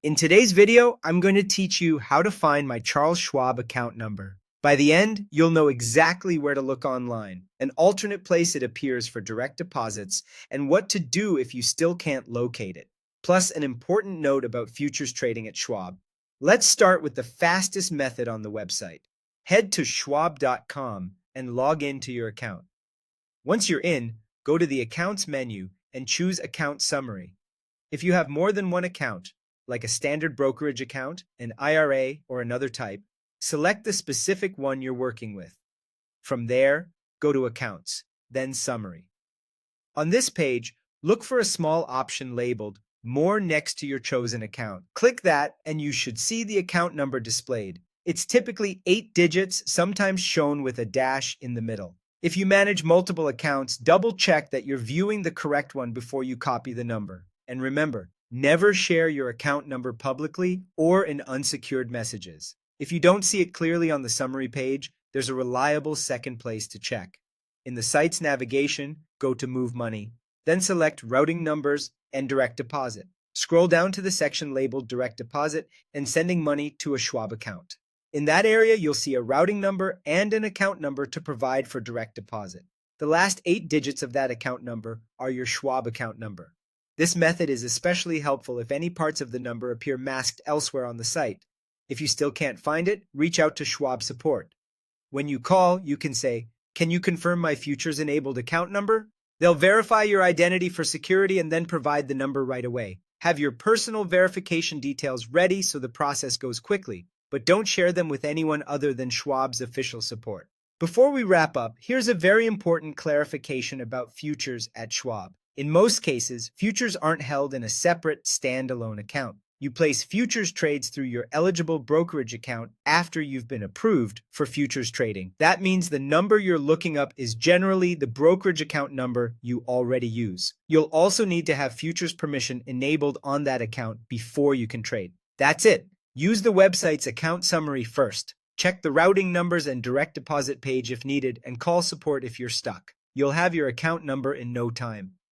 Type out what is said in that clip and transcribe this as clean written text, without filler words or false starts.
In today's video, I'm going to teach you how to find my Charles Schwab account number. By the end, you'll know exactly where to look online, an alternate place it appears for direct deposits, and what to do if you still can't locate it. Plus, an important note about futures trading at Schwab. Let's start with the fastest method on the website. Head to schwab.com and log into your account. Once you're in, go to the Accounts menu and choose Account Summary. If you have more than one account, like a standard brokerage account, an IRA, or another type, select the specific one you're working with. From there, go to Accounts, then Summary. On this page, look for a small option labeled More next to your chosen account. Click that and you should see the account number displayed. It's typically 8 digits, sometimes shown with a dash in the middle. If you manage multiple accounts, double-check that you're viewing the correct one before you copy the number. And remember, never share your account number publicly or in unsecured messages. If you don't see it clearly on the summary page, there's a reliable second place to check. In the site's navigation, go to Move Money, then select Routing Numbers and Direct Deposit. Scroll down to the section labeled Direct Deposit and Sending Money to a Schwab account. In that area, you'll see a routing number and an account number to provide for direct deposit. The last 8 digits of that account number are your Schwab account number. This method is especially helpful if any parts of the number appear masked elsewhere on the site. If you still can't find it, reach out to Schwab support. When you call, you can say, "Can you confirm my futures-enabled account number?" They'll verify your identity for security and then provide the number right away. Have your personal verification details ready so the process goes quickly, but don't share them with anyone other than Schwab's official support. Before we wrap up, here's a very important clarification about futures at Schwab. In most cases, futures aren't held in a separate, standalone account. You place futures trades through your eligible brokerage account after you've been approved for futures trading. That means the number you're looking up is generally the brokerage account number you already use. You'll also need to have futures permission enabled on that account before you can trade. That's it. Use the website's account summary first. Check the routing numbers and direct deposit page if needed, and call support if you're stuck. You'll have your account number in no time.